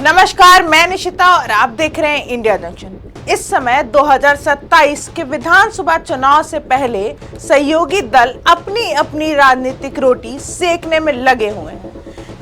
नमस्कार, मैं निशिता और आप देख रहे हैं इंडिया जंक्शन। इस समय 2027 के विधानसभा चुनाव से पहले सहयोगी दल अपनी अपनी राजनीतिक रोटी सेकने में लगे हुए हैं।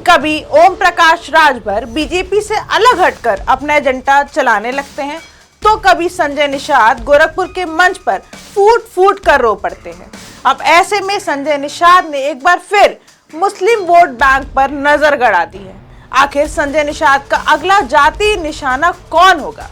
कभी ओम प्रकाश राजभर बीजेपी से अलग हटकर अपना एजेंडा चलाने लगते हैं, तो कभी संजय निषाद गोरखपुर के मंच पर फूट फूट कर रो पड़ते हैं। अब ऐसे में संजय निषाद ने एक बार फिर मुस्लिम वोट बैंक पर नजर गड़ा दी है। आखिर संजय निषाद का अगला जातीय निशाना कौन होगा,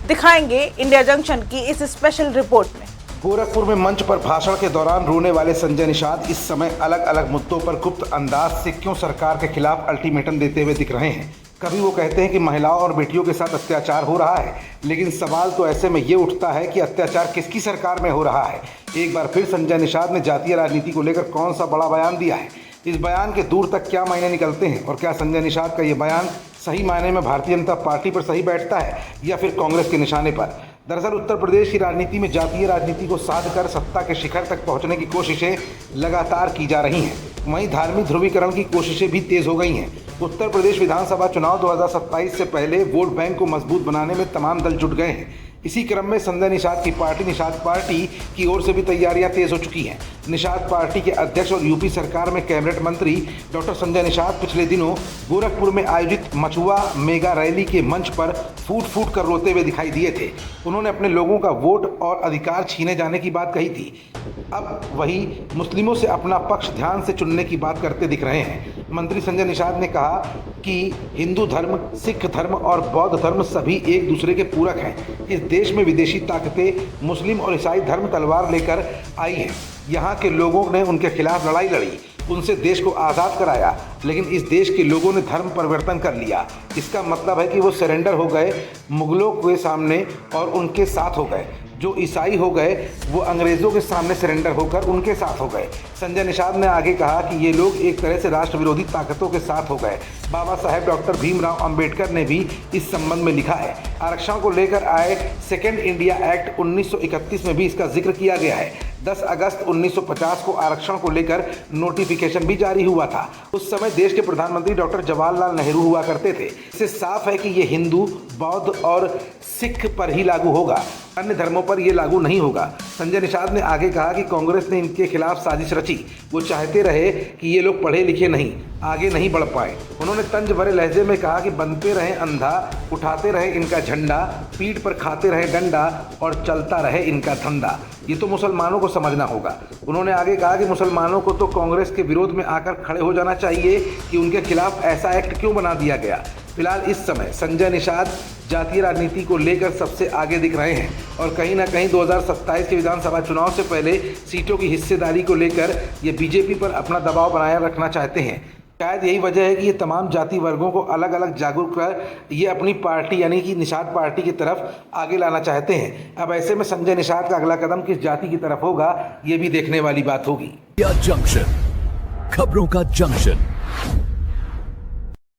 दिखाएंगे इंडिया जंक्शन की इस स्पेशल रिपोर्ट में। गोरखपुर में मंच पर भाषण के दौरान रोने वाले संजय निषाद इस समय अलग अलग मुद्दों पर गुप्त अंदाज से क्यों सरकार के खिलाफ अल्टीमेटम देते हुए दिख रहे हैं। कभी वो कहते हैं कि महिलाओं और बेटियों के साथ अत्याचार हो रहा है, लेकिन सवाल तो ऐसे में ये उठता है कि अत्याचार किसकी सरकार में हो रहा है। एक बार फिर संजय निषाद ने जातीय राजनीति को लेकर कौन सा बड़ा बयान दिया है। इस बयान के दूर तक क्या मायने निकलते हैं और क्या संजय निषाद का ये बयान सही मायने में भारतीय जनता पार्टी पर सही बैठता है या फिर कांग्रेस के निशाने पर। दरअसल उत्तर प्रदेश की राजनीति में जातीय राजनीति को साध कर सत्ता के शिखर तक पहुंचने की कोशिशें लगातार की जा रही हैं। वहीं धार्मिक ध्रुवीकरण की कोशिशें भी तेज हो गई हैं। उत्तर प्रदेश विधानसभा चुनाव 2027 से पहले वोट बैंक को मजबूत बनाने में तमाम दल जुट गए हैं। इसी क्रम में संजय निषाद की पार्टी निषाद पार्टी की ओर से भी तैयारियां तेज हो चुकी हैं। निषाद पार्टी के अध्यक्ष और यूपी सरकार में कैबिनेट मंत्री डॉक्टर संजय निषाद पिछले दिनों गोरखपुर में आयोजित मछुआ मेगा रैली के मंच पर फूट फूट कर रोते हुए दिखाई दिए थे। उन्होंने अपने लोगों का वोट और अधिकार छीने जाने की बात कही थी। अब वही मुस्लिमों से अपना पक्ष ध्यान से चुनने की बात करते दिख रहे हैं। मंत्री संजय निषाद ने कहा कि हिंदू धर्म, सिख धर्म और बौद्ध धर्म सभी एक दूसरे के पूरक हैं। इस देश में विदेशी ताकतें मुस्लिम और ईसाई धर्म तलवार लेकर आई हैं। यहाँ के लोगों ने उनके खिलाफ लड़ाई लड़ी, उनसे देश को आज़ाद कराया, लेकिन इस देश के लोगों ने धर्म परिवर्तन कर लिया। इसका मतलब है कि वो सरेंडर हो गए मुगलों के सामने और उनके साथ हो गए। जो ईसाई हो गए वो अंग्रेज़ों के सामने सरेंडर होकर उनके साथ हो गए। संजय निषाद ने आगे कहा कि ये लोग एक तरह से राष्ट्र विरोधी ताकतों के साथ हो गए। बाबा साहेब डॉक्टर भीमराव अंबेडकर ने भी इस संबंध में लिखा है। आरक्षण को लेकर आए सेकेंड इंडिया एक्ट 1931 में भी इसका जिक्र किया गया है। 10 अगस्त 1950 को आरक्षण को लेकर नोटिफिकेशन भी जारी हुआ था। उस समय देश के प्रधानमंत्री डॉक्टर जवाहरलाल नेहरू हुआ करते थे। इससे साफ है कि ये हिंदू, बौद्ध और सिख पर ही लागू होगा, अन्य धर्मों पर यह लागू नहीं होगा। संजय निषाद ने आगे कहा कि कांग्रेस ने इनके खिलाफ साजिश रची। वो चाहते रहे कि ये लोग पढ़े लिखे नहीं, आगे नहीं बढ़ पाए। उन्होंने तंज भरे लहजे में कहा कि बनते रहे अंधा, उठाते रहे इनका झंडा, पीठ पर खाते रहे डंडा और चलता रहे इनका धंधा। ये तो मुसलमानों को समझना होगा। उन्होंने आगे कहा कि मुसलमानों को तो कांग्रेस के विरोध में आकर खड़े हो जाना चाहिए कि उनके खिलाफ ऐसा एक्ट क्यों बना दिया गया। फिलहाल इस समय संजय निषाद जातीय राजनीति को लेकर सबसे आगे दिख रहे हैं और कहीं ना कहीं 2027 के विधानसभा चुनाव से पहले सीटों की हिस्सेदारी को लेकर ये बीजेपी पर अपना दबाव बनाए रखना चाहते हैं। शायद यही वजह है कि ये तमाम जाति वर्गों को अलग अलग जागरूक कर ये अपनी पार्टी यानी कि निषाद पार्टी की तरफ आगे लाना चाहते हैं। अब ऐसे में संजय निषाद का अगला कदम किस जाति की तरफ होगा, ये भी देखने वाली बात होगी। जंक्शन, खबरों का जंक्शन।